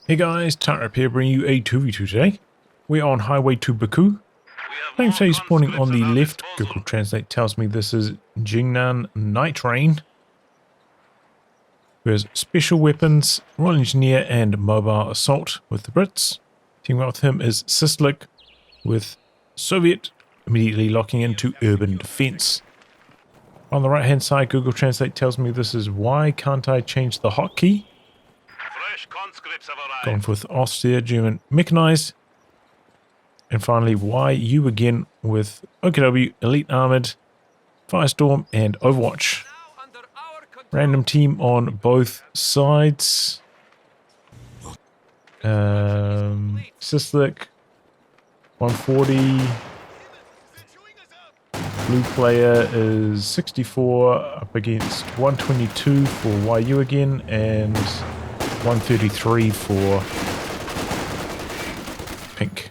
Hey guys, tightrope here bringing you a 2v2 today. We're on highway to Baku. Flames say spawning on the left. Google Translate tells me this is Jiangnan Night Rain. Who has special weapons, Royal Engineer and Mobile Assault with the Brits. Teaming up with him is Syslik with Soviet, immediately locking into Urban Defense. On the right hand side, Google Translate tells me this is Why Can't I Change the Hotkey? Gone with Ostheer, German Mechanized. And finally, Why You Again with OKW, Elite Armored, Firestorm and Overwatch. Random team on both sides. Syslik, 140. Blue player is 64 up against 122 for Why You Again and 133 for pink.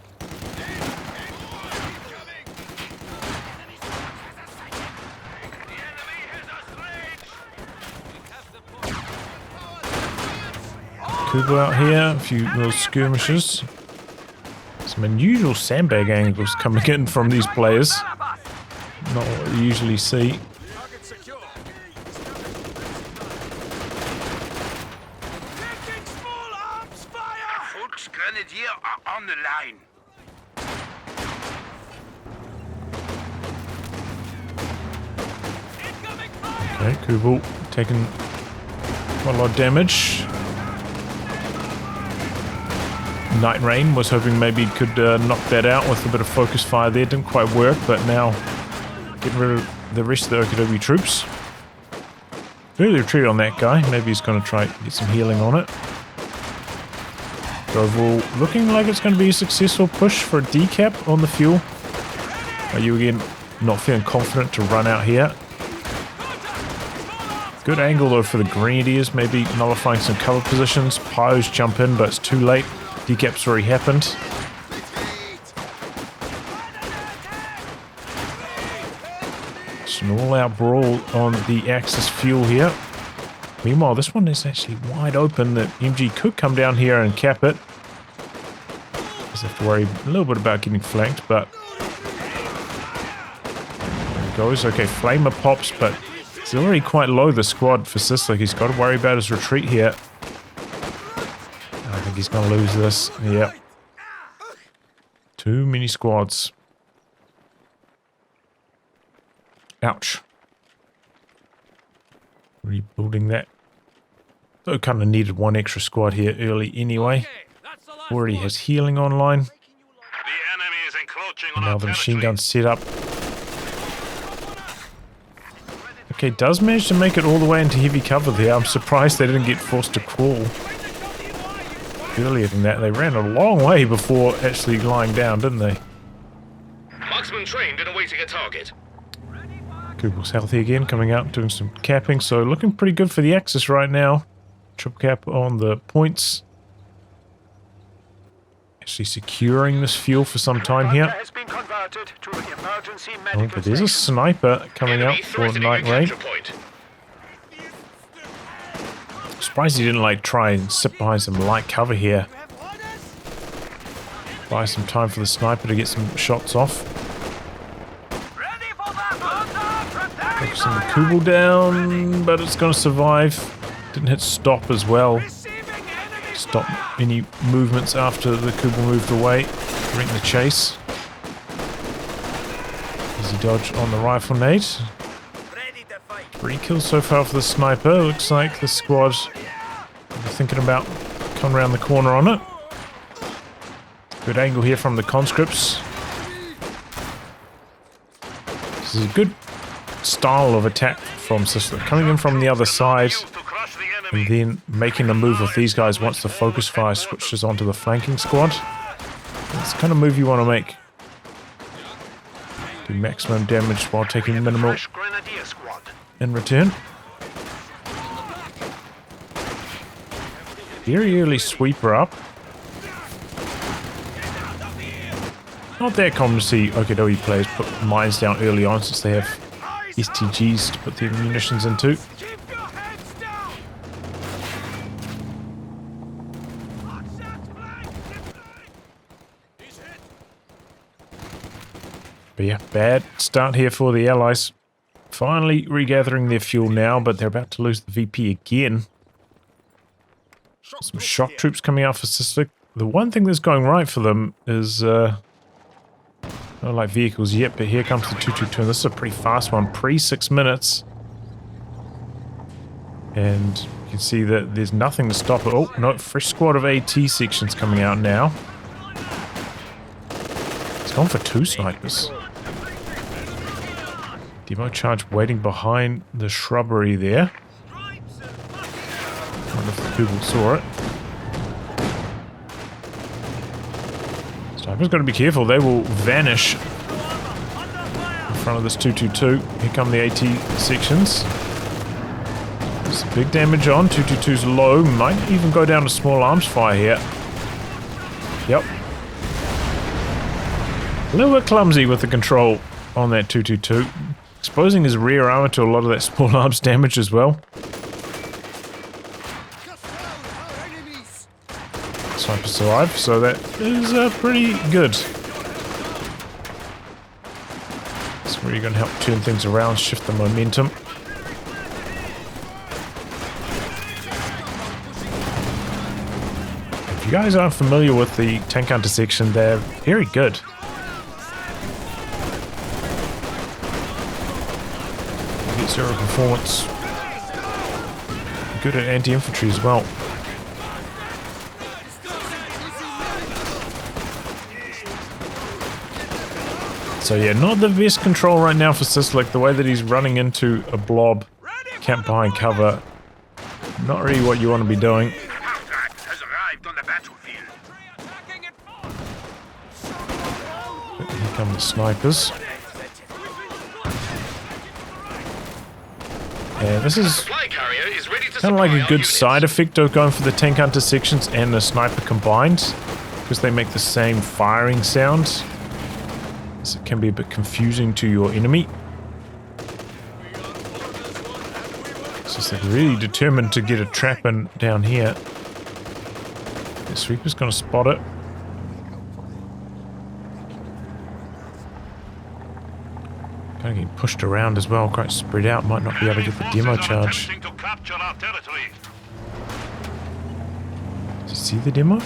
Kubo out here, a few little skirmishes. Some unusual sandbag angles coming in from these players. Not what you usually see. Grenadier are on the line. Okay, Kubel taking quite a lot of damage. Night Rain was hoping maybe he could knock that out with a bit of focus fire there. Didn't quite work, but now getting rid of the rest of the OKW troops. Early retreat on that guy. Maybe he's going to try and get some healing on it. Overall, looking like it's going to be a successful push for a decap on the fuel. Are you again not feeling confident to run out here? Good angle though for the Grenadiers, maybe nullifying some cover positions. Pyos jump in, but it's too late. Decap's already happened. It's an all-out brawl on the Axis fuel here. Meanwhile, this one is actually wide open. The MG could come down here and cap it. Just have to worry a little bit about getting flanked, but there it goes. Okay, Flamer pops, but it's already quite low, the squad for Syslik. He's got to worry about his retreat here. I think he's going to lose this. Yep. Too many squads. Ouch. Rebuilding that. Though kind of needed one extra squad here early anyway. Already has healing online. And now the machine gun set up. Okay, does manage to make it all the way into heavy cover there. I'm surprised they didn't get forced to crawl earlier than that. They ran a long way before actually lying down, didn't they? Marksman trained and awaiting a target. Google's healthy again, coming out doing some capping, so looking pretty good for the Axis right now. Triple cap on the points. Actually securing this fuel for some time here. Oh, but there's a sniper coming out for Night Rain. Surprised he didn't like try and sit behind some light cover here. Buy some time for the sniper to get some shots off. Focusing the Kubel down, but it's going to survive. Didn't hit stop as well. Stop any movements after the Kubel moved away. Bring the chase. Easy dodge on the rifle nade. 3 kills so far for the sniper. Looks like the squad are thinking about coming around the corner on it. Good angle here from the conscripts. This is a good style of attack from Syslik, coming in from the other side and then making a move with these guys once the focus fire switches onto the flanking squad. That's the kind of move you want to make. Do maximum damage while taking minimal in return. Very early sweeper up. Not that common to see OKW players put mines down early on since they have STGs to put their munitions into. But yeah, bad start here for the Allies. Finally regathering their fuel now, but they're about to lose the VP again. Some shock troops coming out for Syslik. The one thing that's going right for them is, not like vehicles yet, but here comes the 222, and this is a pretty fast one, pre-6 minutes. And you can see that there's nothing to stop it. Oh, no, fresh squad of AT sections coming out now. It's gone for 2 snipers. Demo charge waiting behind the shrubbery there. I wonder if the people saw it. Sniper's got to be careful, they will vanish in front of this 222. Here come the AT sections. There's some big damage on. 222's low, might even go down to small arms fire here. Yep. A little bit clumsy with the control on that 222. Exposing his rear armor to a lot of that small arms damage as well. Sniper survived, so that is pretty good. That's where you're going to help turn things around, shift the momentum. If you guys aren't familiar with the tank hunter section, they're very good. Get 0 performance. Good at anti-infantry as well. So yeah, not the best control right now for Syslik. The way that he's running into a blob, camped behind cover, not really what you want to be doing. Here come the snipers. And this is kind of like a good side effect of going for the tank hunter sections and the sniper combined, because they make the same firing sound. So it can be a bit confusing to your enemy. It's just like really determined to get a trap in down here. The sweeper's gonna spot it. Kind of getting pushed around as well, quite spread out, might not be able to get the demo charge. Did you see the demo?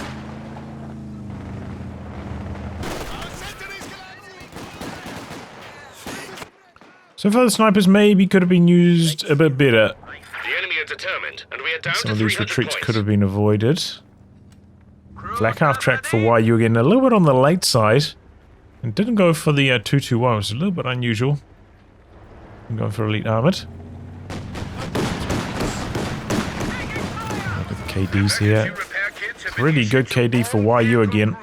So far the snipers maybe could have been used a bit better. The enemy are determined, and we are down Some to of these 300 retreats points. could have been avoided. Flak half track for YU again, a little bit on the late side. And didn't go for the 221, which is a little bit unusual. I'm going for elite armored. Look at the KDs here. Really good KD for YU again.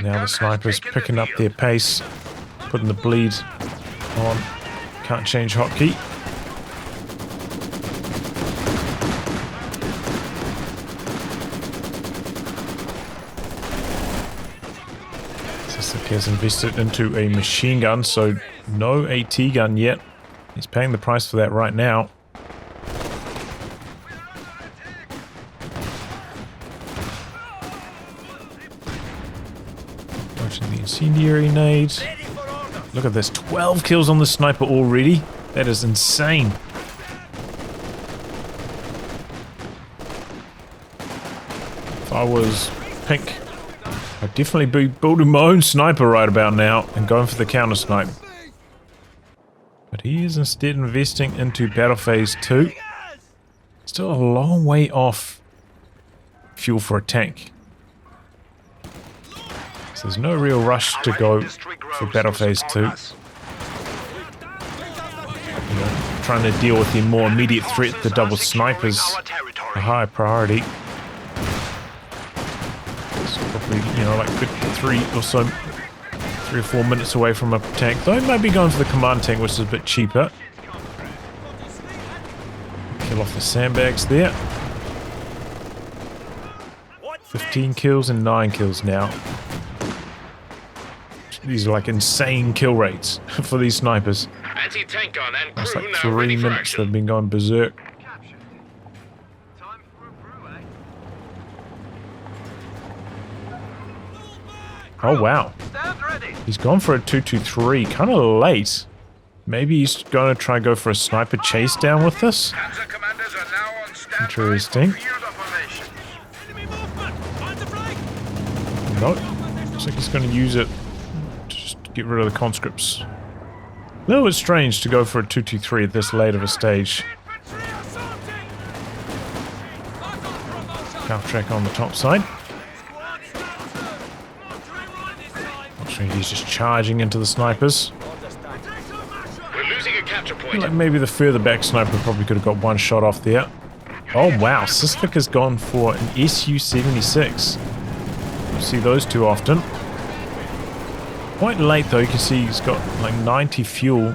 Now the snipers picking up their pace, putting the bleed on. Can't change hotkey. Syslik has invested into a machine gun, so no AT gun yet. He's paying the price for that right now. The incendiary nade. Look at this, 12 kills on the sniper already. That is insane. If I was Pink, I'd definitely be building my own sniper right about now and going for the counter snipe. But he is instead investing into Battle Phase 2. Still a long way off fuel for a tank. So there's no real rush to go for Battle Phase 2. You know, trying to deal with the more immediate threat, the double snipers, a higher priority. It's probably, you know, like 3 or 4 minutes away from a tank. Though I might be going for the command tank, which is a bit cheaper. Kill off the sandbags there. 15 kills and 9 kills now. These are like insane kill rates for these snipers. Anti-tank gun and That's crew like now 3 ready for minutes action. they've been going berserk. Oh, wow. Stand ready. He's gone for a 2-2-3. Kind of late. Maybe he's going to try and go for a sniper chase down with this. Panzer commanders are now on standby Interesting. for field operations. Enemy movement. On the flank. Nope. Looks like he's going to use it to just get rid of the conscripts. A little bit strange to go for a 2-2-3 at this late of a stage. Counter track on the top side. Not sure he's just charging into the snipers. We're losing a capture I feel point. like maybe the further back sniper probably could have got one shot off there. Oh wow, Syslik has gone for an Su-76. You see those too often. Quite late though, you can see he's got like 90 fuel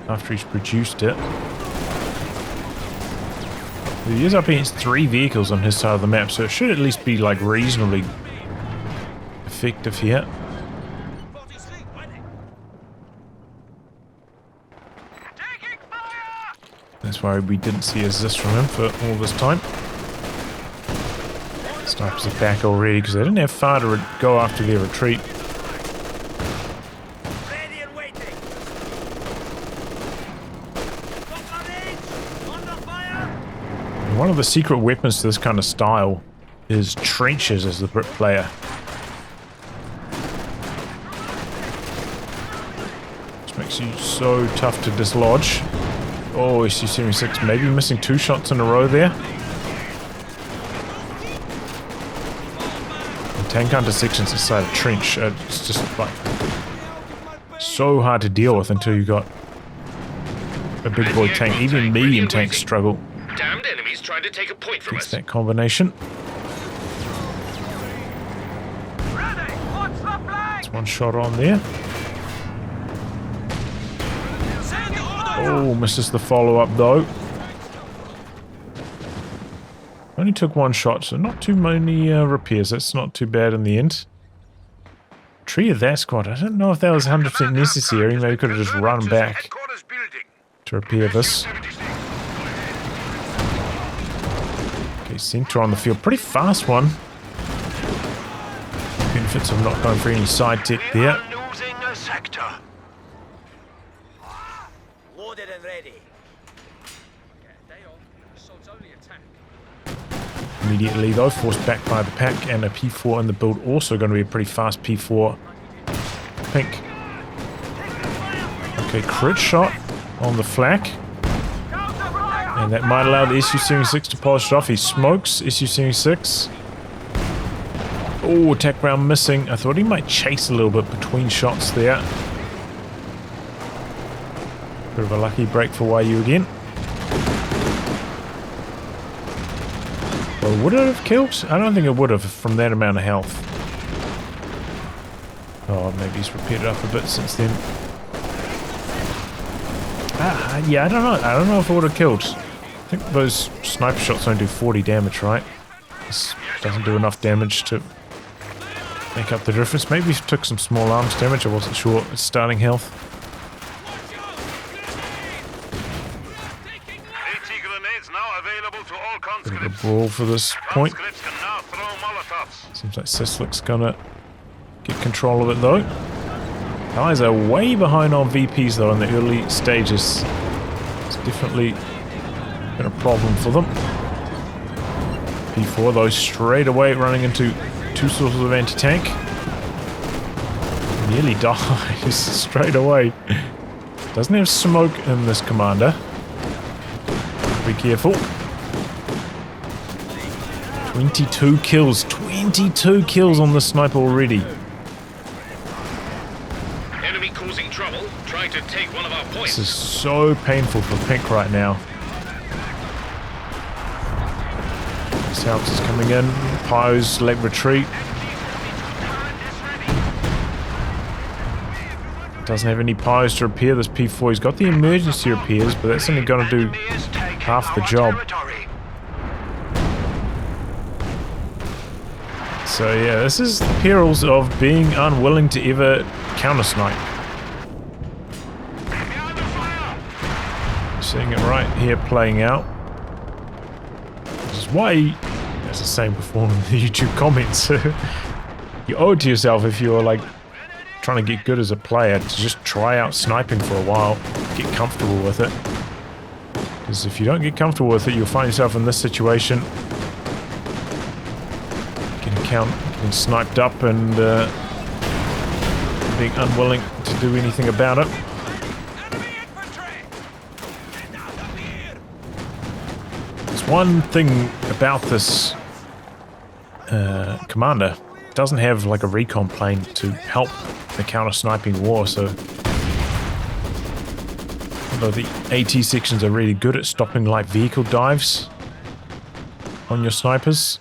after he's produced it. He is up against 3 vehicles on his side of the map, so it should at least be like reasonably effective here. That's why we didn't see a zis from him for all this time. Snipers are back already because they didn't have far to go after their retreat. Ready and waiting. Under fire. One of the secret weapons to this kind of style is trenches as the Brit player. Which makes you so tough to dislodge. Oh, Su-76 maybe missing 2 shots in a row there. And tank hunter sections inside a trench, it's just like so hard to deal with until you got a big boy tank. Even medium tanks struggle Damned enemies trying to take a point from against us. that combination. Ready. Watch the flank. One shot on there. Oh, misses the follow-up though. Only took 1 shot, so not too many repairs. That's not too bad in the end. Tree of that squad. I don't know if that was 100% necessary. Maybe could have just run back to repair this. Okay, Centaur on the field. Pretty fast one. Benefits of not going for any side tech there. Losing a sector. Loaded and ready. Immediately though, forced back by the pack, and a P4 in the build, also going to be a pretty fast P4. Pink. Okay, crit shot on the flak. And that might allow the Su-76 to polish it off. He smokes Su-76. Oh, attack round missing. I thought he might chase a little bit between shots there. Bit of a lucky break for YU again. Well, would it have killed? I don't think it would have from that amount of health. Oh, maybe he's repaired it up a bit since then. Yeah, I don't know. I don't know if it would have killed. I think those sniper shots only do 40 damage, right? This doesn't do enough damage to make up the difference. Maybe he took some small arms damage. I wasn't sure. It's starting health. Bit of a brawl for this point. Seems like Syslik's gonna get control of it though. Guys are way behind on VPs though in the early stages. It's definitely been a problem for them. P4 though straight away running into 2 sources of anti-tank. Nearly dies straight away. Doesn't have smoke in this commander. Be careful. 22 kills. 22 kills on the sniper already. Enemy causing trouble, trying to take one of our points. This is so painful for Pink right now. Scouts is coming in. Pyos, late retreat. Doesn't have any Pyos to repair this P4. He's got the emergency repairs, but that's only going to do half the job. So yeah, this is the perils of being unwilling to ever counter-snipe. Seeing it right here playing out. This is why, as I was saying before in the YouTube comments, You owe it to yourself if you're like trying to get good as a player to just try out sniping for a while, get comfortable with it. Because if you don't get comfortable with it, you'll find yourself in this situation, getting sniped up and being unwilling to do anything about it. There's one thing about this commander. It doesn't have like a recon plane to help the counter-sniping war, so although the AT sections are really good at stopping light vehicle dives on your snipers,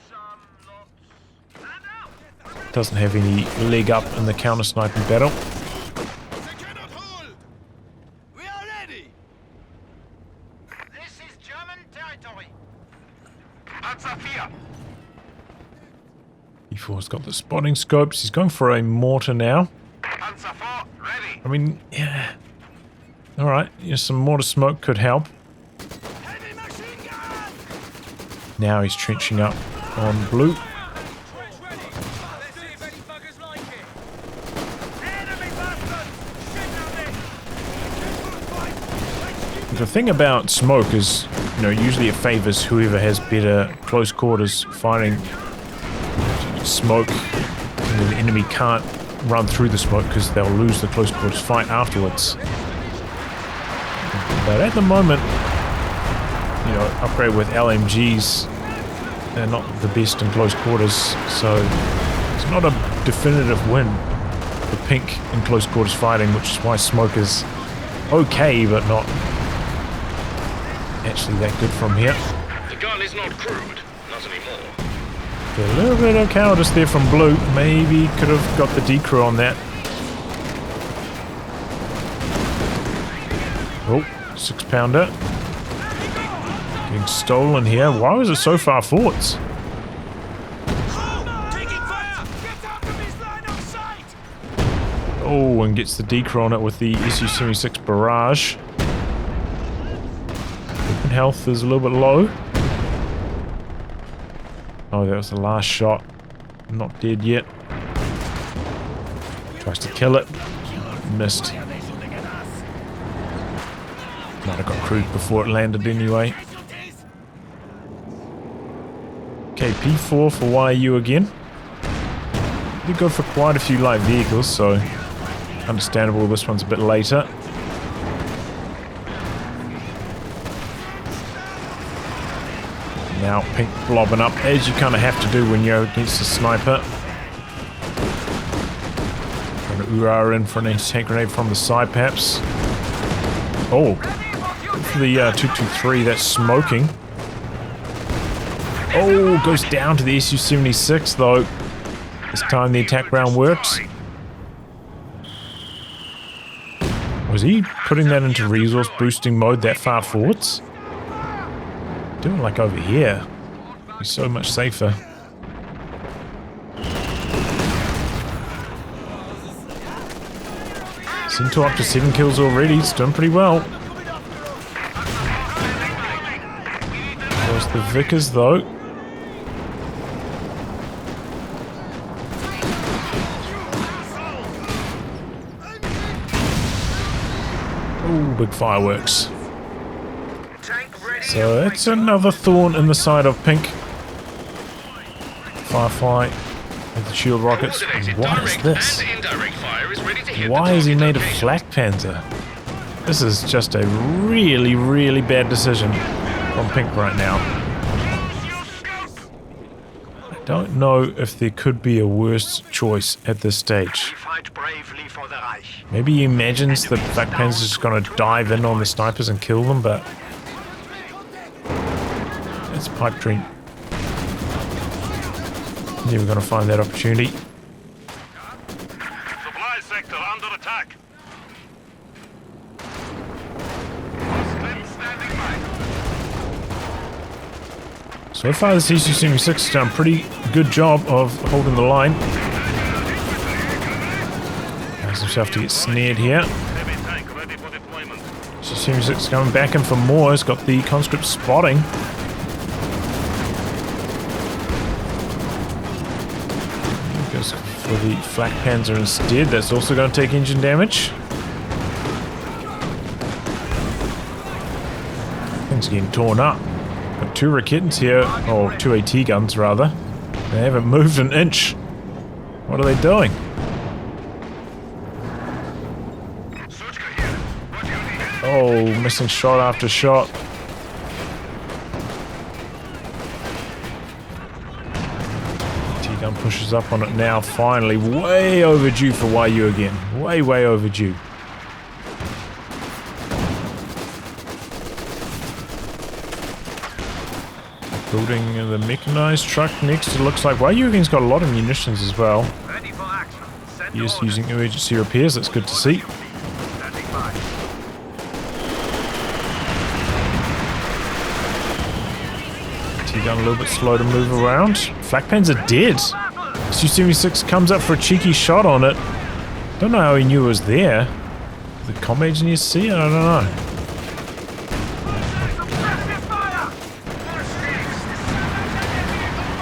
it doesn't have any leg up in the counter-sniping battle. We are ready. This is German territory. E4's got the spotting scopes. He's going for a mortar now. I mean, yeah. Alright, yeah, some mortar smoke could help. Heavy machine gun. Now he's trenching up on blue. Let's see if any buggers like it. Enemy bastards! Shit on it! The thing about smoke is, you know, usually it favors whoever has better close quarters fighting. Smoke, and the enemy can't run through the smoke because they'll lose the close quarters fight afterwards. But at the moment, you know, upgrade with LMGs, they're not the best in close quarters, so it's not a definitive win for Pink in close quarters fighting, which is why smoke is okay, but not actually that good from here. The gun is not crude, not anymore. A little bit of cowardice there from blue. Maybe could have got the decrew on that. Oh, 6-pounder. Getting stolen here. Why was it so far forwards? Taking fire! Get out of his line of sight! Oh, and gets the decrew on it with the Su-76 barrage. Weapon health is a little bit low. Oh, that was the last shot. Not dead yet. Tries to kill it. Missed. Might have got crewed before it landed anyway. Okay, P4 for YU again. Did go for quite a few light vehicles, so understandable this one's a bit later. Now Pink blobbing up, as you kind of have to do when you're against a sniper. Trying to UR in for an anti-tank grenade from the side, perhaps. Oh, for the 223, that's smoking. Oh, goes down to the Su-76 though. This time the attack round works. Was he putting that into resource boosting mode that far forwards? Doing like over here. He's so much safer. Centaur up to 7 kills already. He's doing pretty well. There's the Vickers though. Oh, big fireworks. So it's another thorn in the side of Pink. Firefly with the shield rockets. What is this? Why is he made of flak panzer? This is just a really, really bad decision from Pink right now. I don't know if there could be a worse choice at this stage. Maybe he imagines that flak panzer is going to dive in on the snipers and kill them, but it's pipe dream. Never going to find that opportunity. Supply sector under attack. So far, the Su-76 has done a pretty good job of holding the line. Allows himself to get snared here. Heavy tank ready for deployment. Su-76 coming back in for more. He's got the conscript spotting. for the flak panzer instead. That's also going to take engine damage. Things are getting torn up. Got 2 Raketens here, or 2 AT guns rather. They haven't moved an inch. What are they doing? Oh, missing shot after shot. T-gun pushes up on it now, finally. Way overdue for YU again. Way overdue. Building the mechanized truck next. It looks like YU again's got a lot of munitions as well. He is using emergency repairs, that's good to see. T-gun a little bit slow to move around. Flak panzer dead. Su-76 comes up for a cheeky shot on it. Don't know how he knew it was there. The comm engineer see it? I don't know.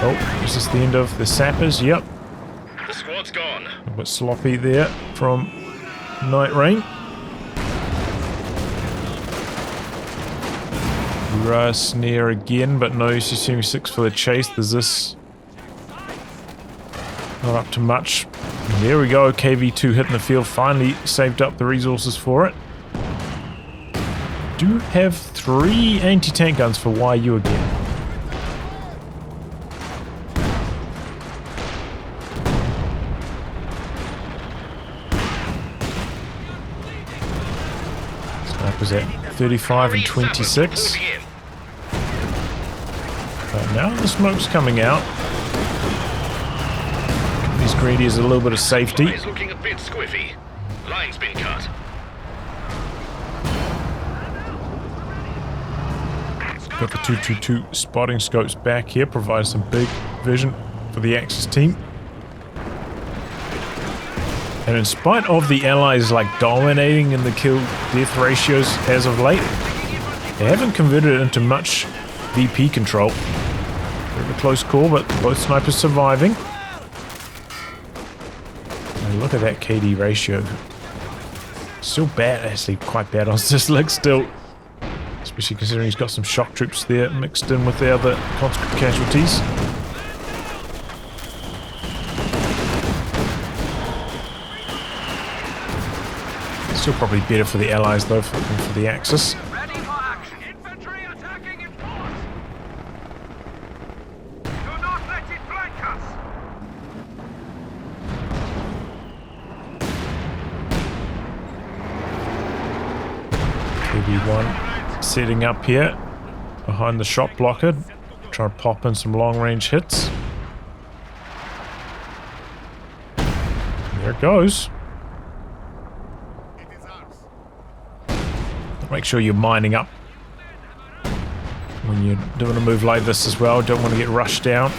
Oh, is this the end of the sappers? Yep. The squad's gone. A bit sloppy there from Night Rain. Snare again, but no Su-76 for the chase. There's this. Not up to much. There we go. KV-2 hitting the field. Finally saved up the resources for it. Do have 3 anti-tank guns for YU again. Snipers at 35 and 26. But now the smoke's coming out. These greedies a little bit of safety. He's looking a bit squiffy. Line's been cut. Got the 222 spotting scopes back here, provides some big vision for the Axis team. And in spite of the Allies like dominating in the kill-death ratios as of late, they haven't converted it into much VP control. Bit of a close call, but both snipers surviving. And look at that KD ratio. Still bad, actually quite bad on Syslik still. Especially considering he's got some shock troops there mixed in with the other conscript casualties. Still probably better for the Allies though than for the Axis. Ready for action. Infantry attacking in force. Do not let it flank us. KV-1 setting up here behind the shot blocker, trying to pop in some long range hits. There it goes. Make sure you're mining up when you're doing a move like this as well. Don't want to get rushed down.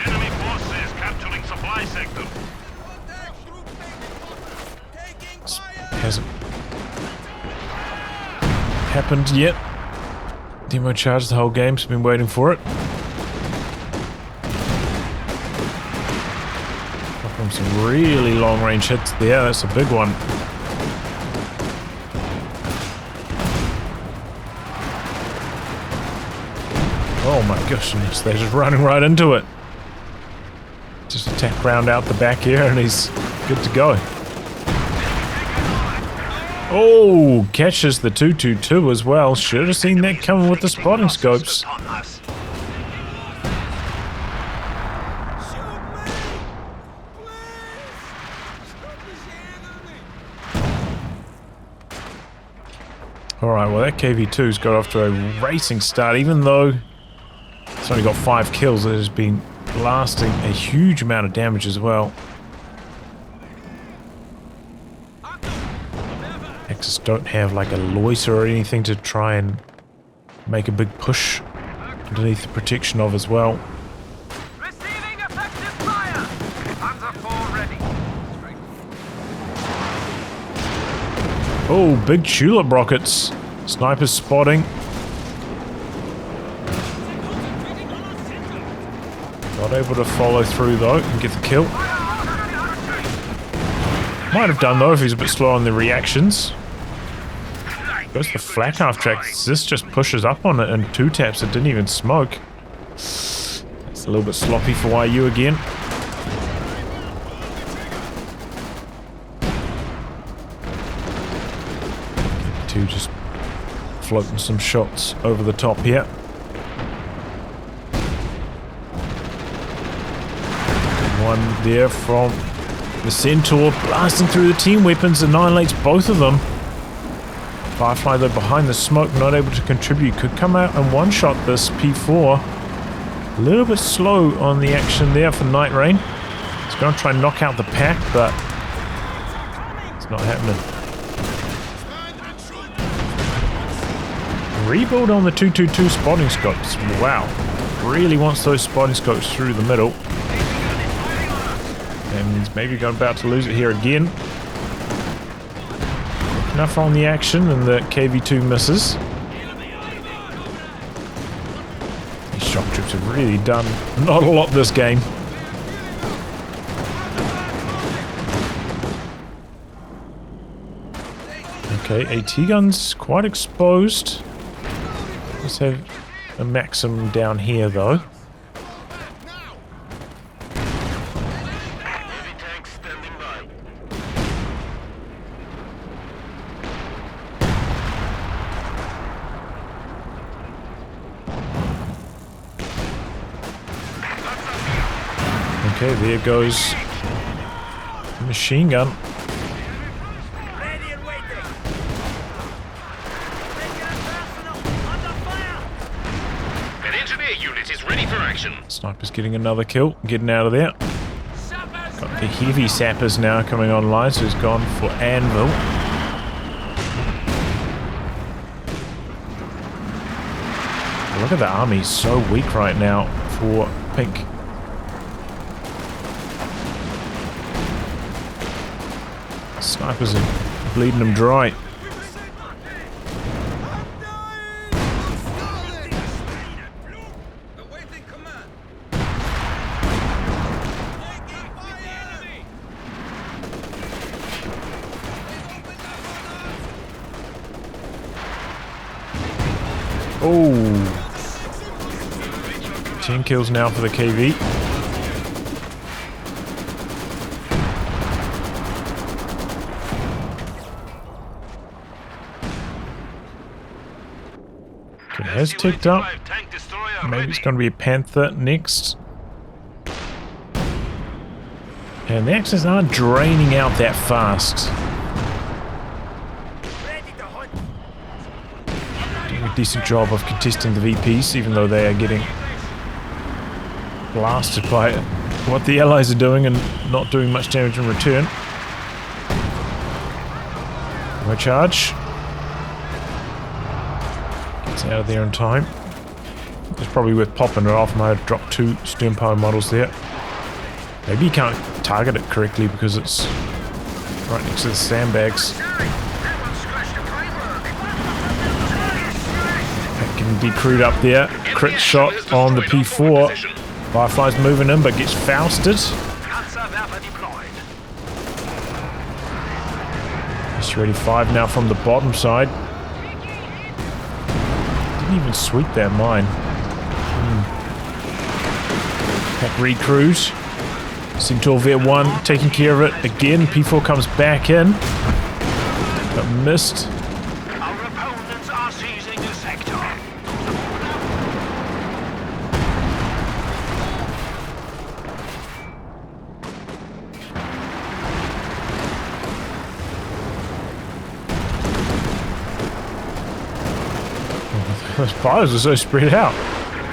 Enemy forces capturing supply sector. Hasn't happened yet. Demo charge the whole game's been waiting for it. Some really long range hits there. That's a big one. Oh my goodness, they're just running right into it. Just attack round out the back here and he's good to go. Oh, catches the 222 as well. Should have seen that coming with the spotting scopes. Alright, well that KV-2's got off to a racing start, even though it's only got 5 kills, it has been blasting a huge amount of damage as well. Axis don't have like a loiter or anything to try and make a big push underneath the protection of as well. Receiving effective fire. Panzer IV ready. Oh, big tulip rockets. Snipers spotting. Not able to follow through though and get the kill. Might have done though if he's a bit slow on the reactions. Goes to the flat half track. This just pushes up on it and 2 taps. It didn't even smoke. It's a little bit sloppy for YU again. Two just floating some shots over the top here. One there from the Centaur, blasting through the team weapons, annihilates both of them. Firefly though behind the smoke, not able to contribute, could come out and one-shot this P4. A little bit slow on the action there for Night Rain. He's going to try and knock out the pack, but it's not happening. Rebuild on the 222 spotting scopes. Wow. Really wants those spotting scopes through the middle. And he's maybe about to lose it here again. Enough on the action and the KV2 misses. These shock troops have really done not a lot this game. Okay, AT guns quite exposed. Let's have a Maxim down here though. Okay, there goes the machine gun. Ready and waiting. Under fire. An engineer unit is ready for action. Sniper's getting another kill, getting out of there. Got the heavy sappers now coming online, so he's gone for Anvil. Look at the army, so weak right now for Pink. Snipers are bleeding them dry. Oh, 10 kills now for the KV. It has ticked up. Maybe it's going to be a Panther next. And the axes aren't draining out that fast. Doing a decent job of contesting the VPs, even though they are getting blasted by what the allies are doing and not doing much damage in return. No charge. Out of there in time. It's probably worth popping it off. I might have dropped 2 stern power models there. Maybe you can't target it correctly because it's right next to the sandbags. That can be crewed up there. Crit shot on the P4. Firefly's moving in but gets Fausted. S-ready 5 now from the bottom side. Didn't even sweep that mine. Pack recruit. Centaur V1 taking care of it again. P4 comes back in. But missed. Our opponents are seizing the sector. Those fires are so spread out.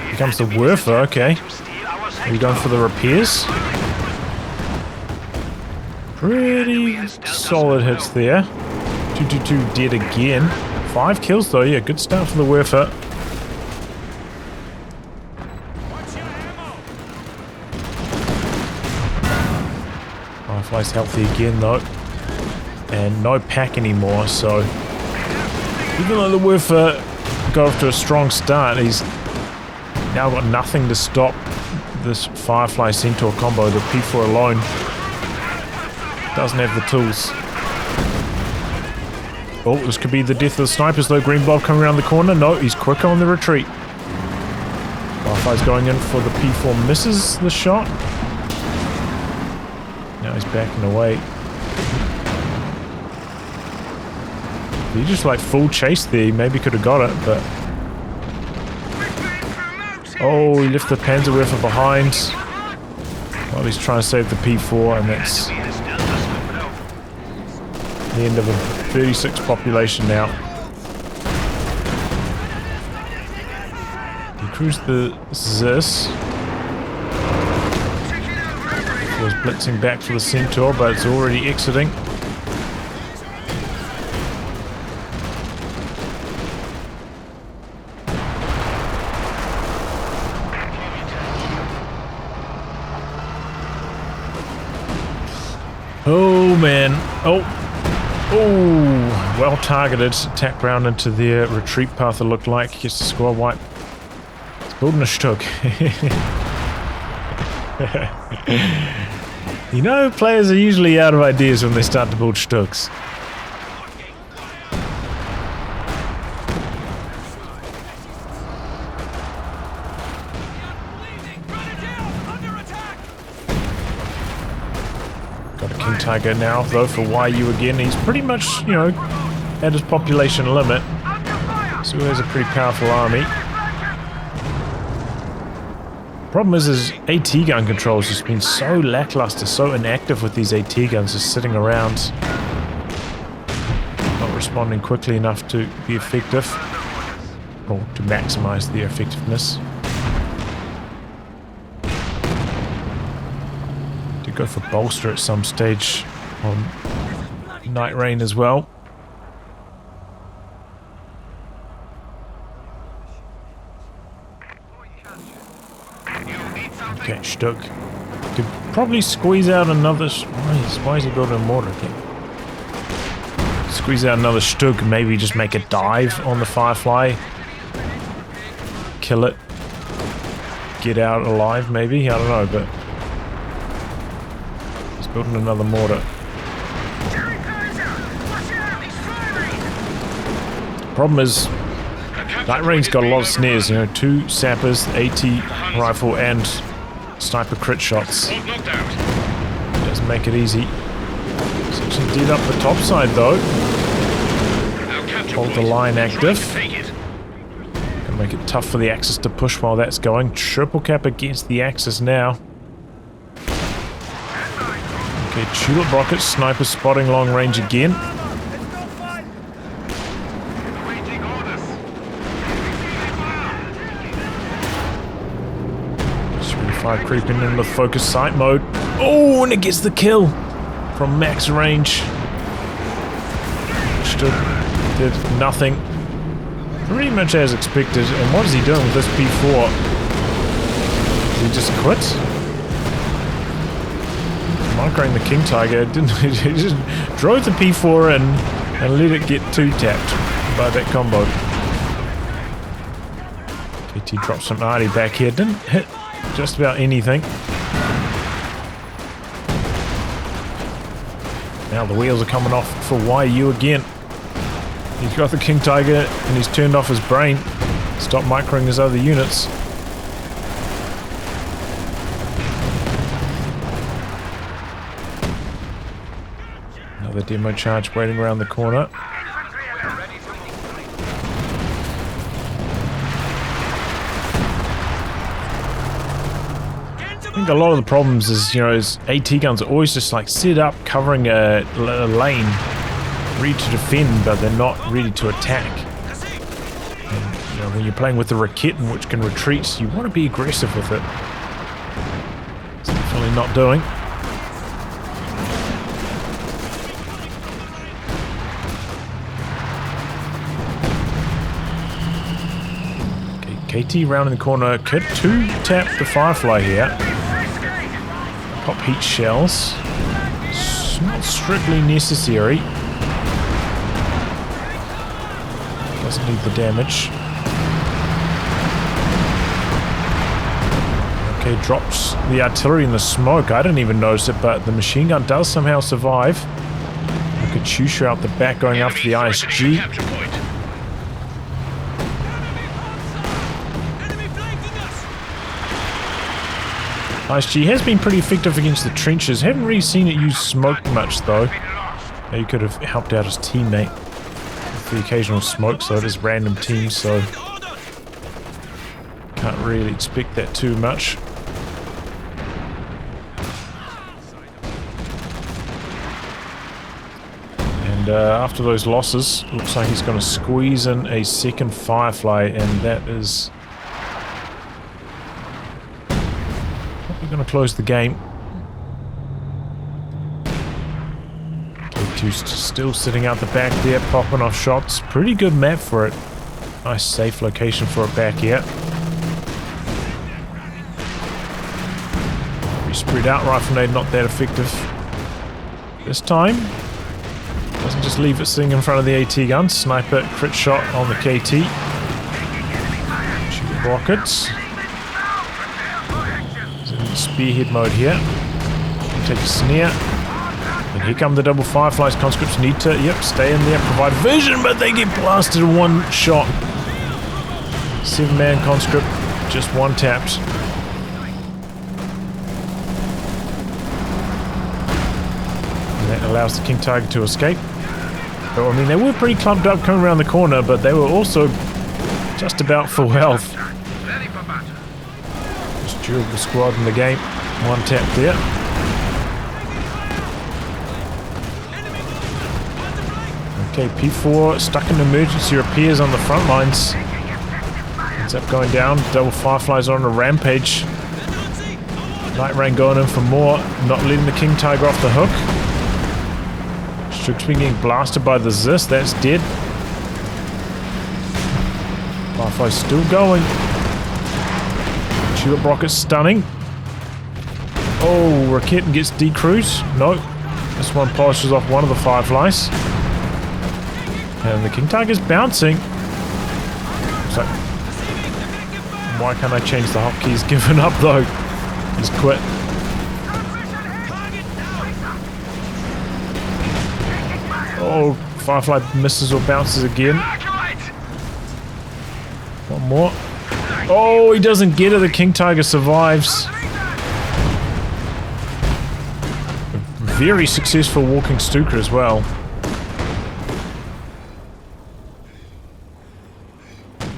Here comes the Werfer, okay. Are you going for the repairs? Pretty solid hits there. 222 dead again. 5 kills though, yeah, good start for the Werfer. Firefly's healthy again though. And no pack anymore, so even though the Werfer got off to a strong start, he's now got nothing to stop this Firefly Centaur combo. The P4 alone doesn't have the tools. Oh, this could be the death of the snipers though. Green Blob coming around the corner. No, he's quicker on the retreat. Firefly's going in for the P4, misses the shot. Now he's backing away. He just like full chase there. He maybe could have got it, but... Oh, he left the Panzerwerfer behind. Well, he's trying to save the P4, and that's the end of a 36 population now. He cruised the Zis. He was blitzing back for the Centaur, but it's already exiting. Oh man, oh, well targeted, attack round into their retreat path it looked like, gets the score wipe. It's building a Stug. You know, players are usually out of ideas when they start to build Stugs. Tiger now though for YU again. He's pretty much, you know, at his population limit, so he has a pretty powerful army. Problem is his AT gun control has just been so lackluster, so inactive with these AT guns just sitting around, not responding quickly enough to be effective or to maximize their effectiveness. Go for bolster at some stage on Night Rain as well. Okay, Stug. Could probably squeeze out another... Why is he building a mortar again? Squeeze out another Stug, maybe just make a dive on the Firefly. Kill it. Get out alive maybe, I don't know, but... building another mortar. Problem is, Night Rain's got a lot of snares, you know, 2 sappers, AT rifle, and sniper crit shots. Doesn't make it easy. Section did up the top side though. Hold the line active. Gonna make it tough for the Axis to push while that's going. Triple cap against the Axis now. Okay, tulip rockets, sniper spotting long range again. Fire creeping in with focus sight mode. Oh, and it gets the kill from max range. Did nothing. Pretty much as expected. And what is he doing with this P4? Did he just quit? Microing the King Tiger, didn't he? He just drove the P4 in and let it get 2-tapped by that combo. KT dropped some arty back here, didn't hit just about anything. Now the wheels are coming off for YU again. He's got the King Tiger and he's turned off his brain. Stopped microing his other units. Another demo charge waiting around the corner. I think a lot of the problems is, you know, is AT guns are always just like set up covering a lane, ready to defend, but they're not ready to attack. And, you know, when you're playing with the Raketten, which can retreat, you want to be aggressive with it. It's definitely not doing. Okay, KT round in the corner, could 2-tap the Firefly here. Pop heat shells. It's not strictly necessary. Doesn't need the damage. Okay, drops the artillery in the smoke. I didn't even notice it, but the machine gun does somehow survive. Look at Shusha out the back going after the ISG. Capture point. Enemy flanking us! ISG has been pretty effective against the trenches. Haven't really seen it use smoke much though. He could have helped out his teammate with the occasional smoke, so it is random teams, so can't really expect that too much. And after those losses, looks like he's going to squeeze in a second Firefly, and that is probably going to close the game. K2's still sitting out the back there, popping off shots. Pretty good map for it. Nice safe location for it back here. Spread out rifle nade, not that effective this time. Doesn't just leave it sitting in front of the AT gun. Sniper crit shot on the KT. Shoot rockets. He's in spearhead mode here. Take a snare. And here come the double Fireflies. Conscripts need to, stay in there, provide vision, but they get blasted in one shot. 7-man conscript, just one tapped. That allows the King Tiger to escape. So, I mean, they were pretty clumped up coming around the corner, but they were also just about full health. Most durable squad in the game. One tap there. Okay, P4 stuck in emergency repairs on the front lines. Ends up going down. Double Fireflies on a rampage. Night Rain going in for more. Not letting the King Tiger off the hook. Shook's been getting blasted by the Zis. That's dead. Firefly's still going. Tulip rocket stunning. Oh, Raketin gets decruised. No. This one polishes off one of the Fireflies. And the King Tiger's bouncing. So, why can't I change the hotkey? He's given up though. He's quit. Oh, Firefly misses or bounces again. One more. Oh, he doesn't get it. The King Tiger survives. A very successful walking Stuka as well.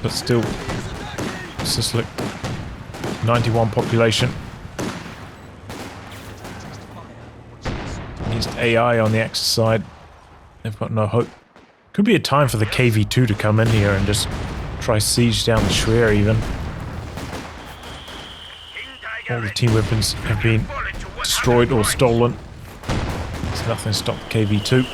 But still, Syslik, 91 population. Against AI on the Axis side. They've got no hope. Could be a time for the KV2 to come in here and just try siege down the Schwer even. All the team weapons have been destroyed or stolen. There's nothing to stop the KV2.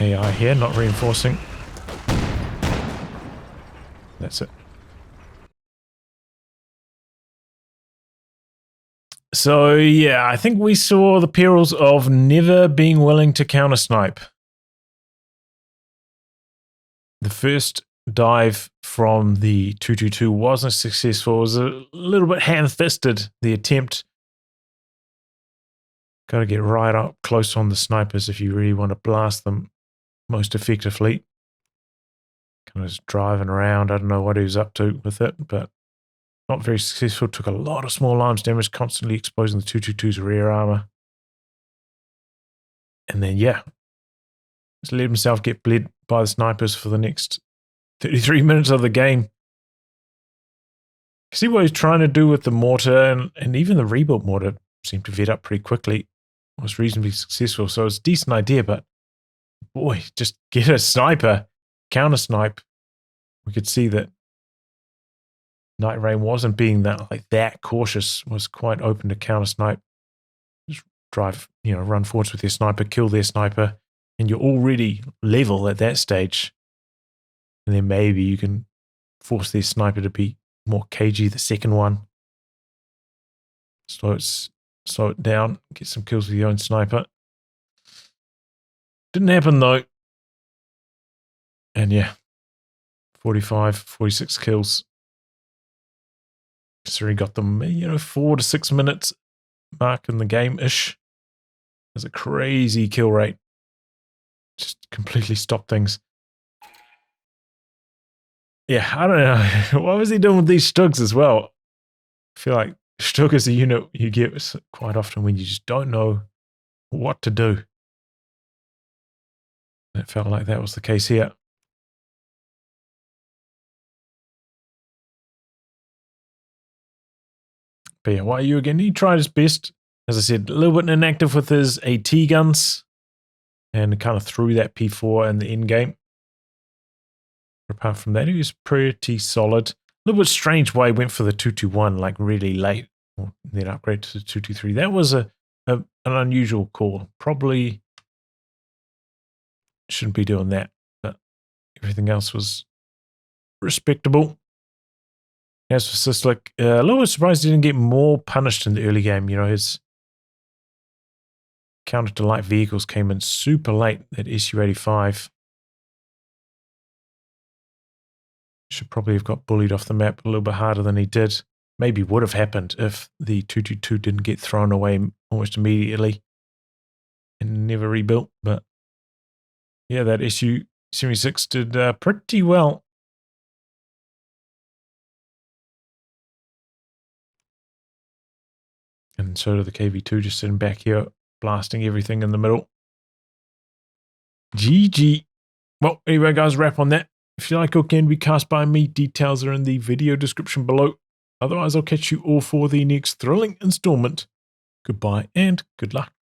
AI here, not reinforcing. That's it. So yeah, I think we saw the perils of never being willing to counter-snipe. The first dive from the 222 wasn't successful. It was a little bit hand-fisted, the attempt. Got to get right up close on the snipers if you really want to blast them most effectively. Kind of just driving around. I don't know what he was up to with it, but not very successful. Took a lot of small arms damage, constantly exposing the 222's rear armor. And then, yeah, just let himself get bled by the snipers for the next 33 minutes of the game. See what he's trying to do with the mortar, and even the rebuilt mortar seemed to vet up pretty quickly. It was reasonably successful, so it's a decent idea, but boy, just get a sniper, counter snipe. We could see that Night Rain wasn't being that cautious, was quite open to counter snipe. Just drive, run forwards with your sniper, kill their sniper, and you're already level at that stage. And then maybe you can force their sniper to be more cagey, the second one. Slow it down, get some kills with your own sniper. Didn't happen though. And yeah, 45, 46 kills. So he got them, 4 to 6 minutes mark in the game-ish. There's a crazy kill rate. Just completely stopped things. Yeah, I don't know. What was he doing with these Stugs as well? I feel like Stug is a unit you get quite often when you just don't know what to do. It felt like that was the case here. But yeah, why are you again? He tried his best. As I said, a little bit inactive with his AT guns. And kind of threw that P4 in the end game. Apart from that, he was pretty solid. A little bit strange why he went for the 221 like really late. Or then upgrade to the 223. That was an unusual call. Probably shouldn't be doing that. But everything else was respectable. As for Syslik, a little bit surprised he didn't get more punished in the early game. His counter to light vehicles came in super late at SU-85. Should probably have got bullied off the map a little bit harder than he did. Maybe would have happened if the 222 didn't get thrown away almost immediately and never rebuilt. But yeah, that SU-76 did pretty well. And so did the KV2 just sitting back here, blasting everything in the middle. GG. Well, anyway, guys, wrap on that. If you like or can be cast by me, details are in the video description below. Otherwise, I'll catch you all for the next thrilling installment. Goodbye and good luck.